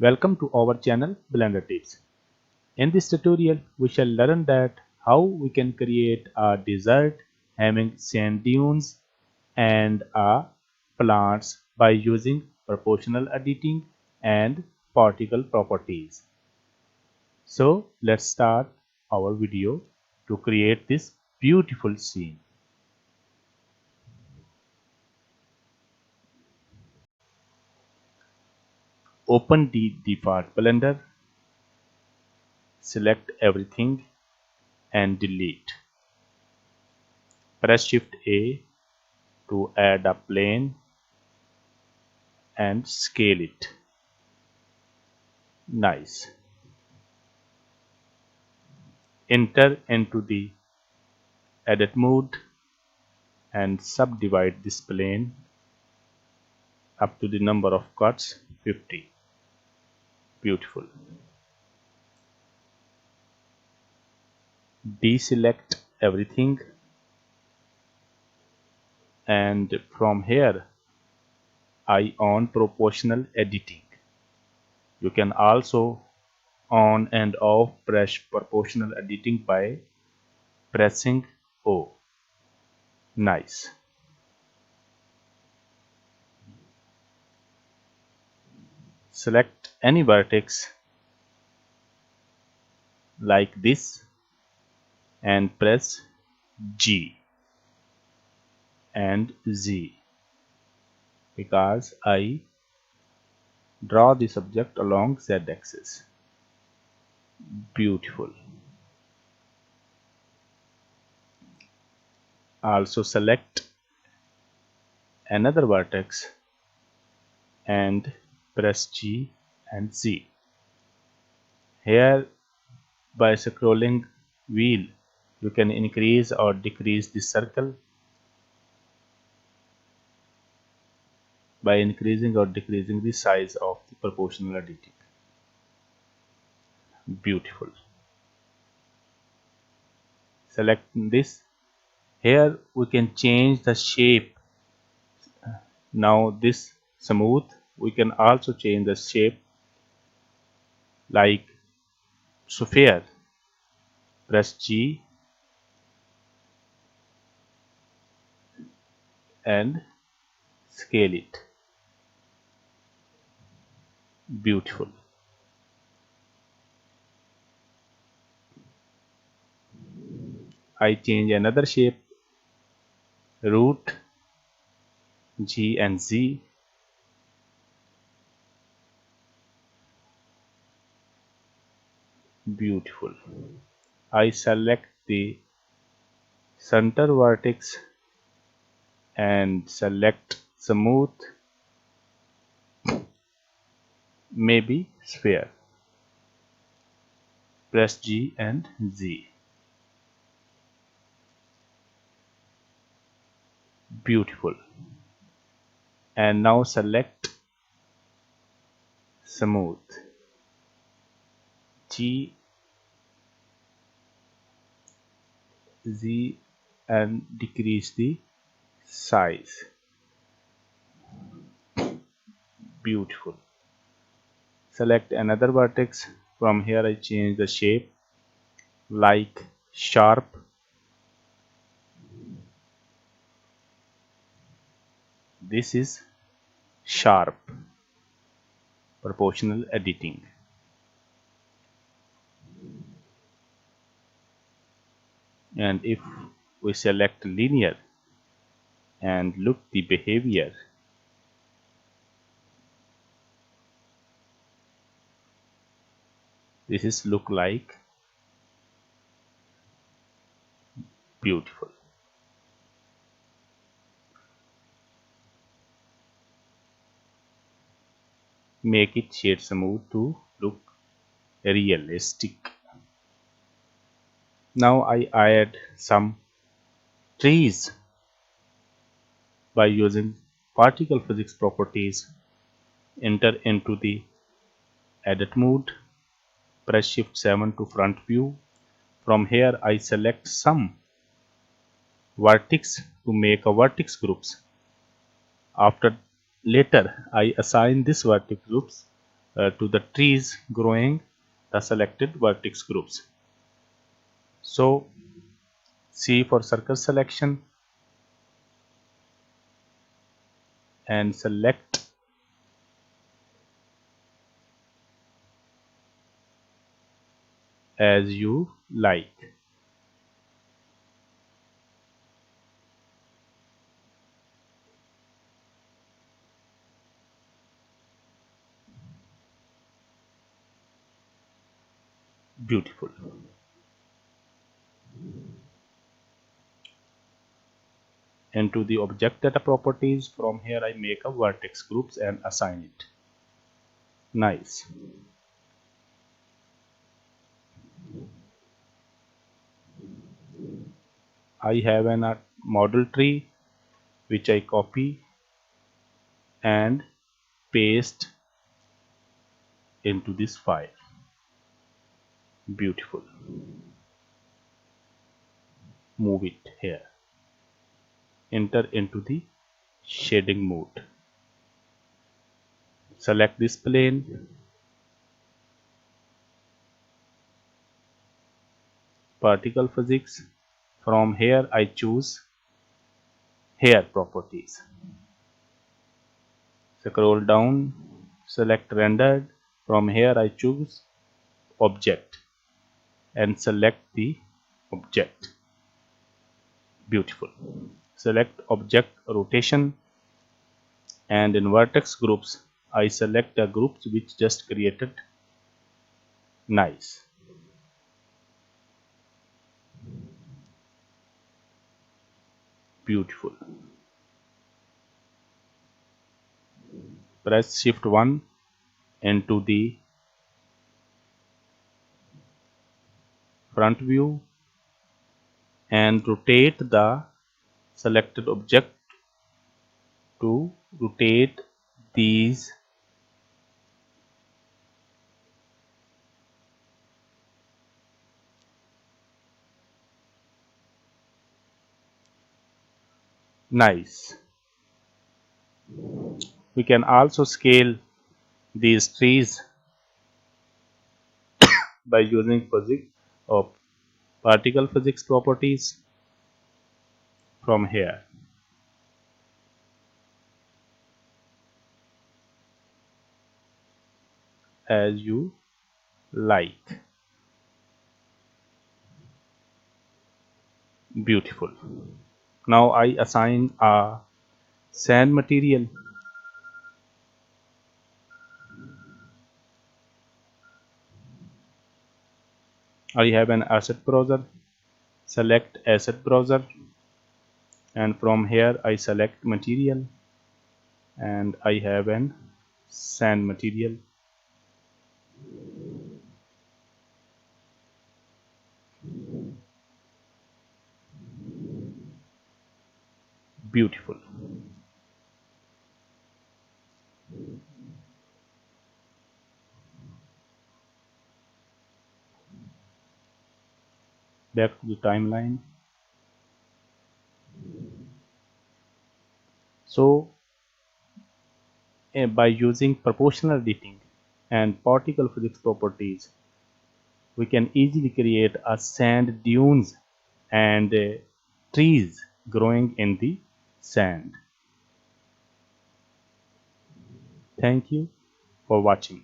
Welcome to our channel Blender Tips. In this tutorial, we shall learn that how we can create a desert having sand dunes and plants by using proportional editing and particle properties. So let's start our video to create this beautiful scene. Open the default Blender, select everything and delete. Press Shift A to add a plane and scale it. Nice. Enter into the edit mode and subdivide this plane up to the number of cuts 50. Beautiful. Deselect everything and from here I on proportional editing. You can also on and off press proportional editing by pressing O. Nice. Select any vertex like this and press G and Z because I draw the subject along Z axis. Beautiful. Also select another vertex and press G and Z. Here by scrolling wheel you can increase or decrease the circle by increasing or decreasing the size of the proportional editing. Beautiful. Select this. Here we can change the shape. Now this smooth, we can also change the shape like sphere. Press G and scale it. Beautiful. I change another shape, root G and Z. Beautiful. I select the center vertex and select smooth, maybe sphere. Press G and Z. Beautiful. And now select smooth, G, Z and decrease the size. Beautiful. Select another vertex. From here I change the shape like sharp. This is sharp. Proportional editing. And if we select linear and look the behavior, this is look like beautiful. Make it shade smooth to look realistic. Now I add some trees by using particle physics properties. Enter into the edit mode, press Shift 7 to front view. From here I select some vertex to make a vertex groups. After later I assign this vertex groups to the trees growing the selected vertex groups. So C for circle selection and select as you like. Beautiful. Into the object data properties, from here I make a vertex groups and assign it. Nice. I have a model tree which I copy and paste into this file. Beautiful. Move it here. Enter into the shading mode. Select this plane, particle physics. From here I choose hair properties. Scroll down, select rendered. From here I choose object and select the object. Beautiful. Select object rotation, and in vertex groups I select the groups which just created. Nice. Beautiful. Press shift 1 into the front view and rotate the selected object to rotate these. Nice. We can also scale these trees by using physics of particle physics properties from here as you like. Beautiful. Now I assign a sand material. I have an asset browser. Select asset browser, and from here I select material, and I have an sand material. Beautiful. Back to the timeline. So by using proportional editing and particle physics properties, we can easily create a sand dunes and trees growing in the sand. Thank you for watching.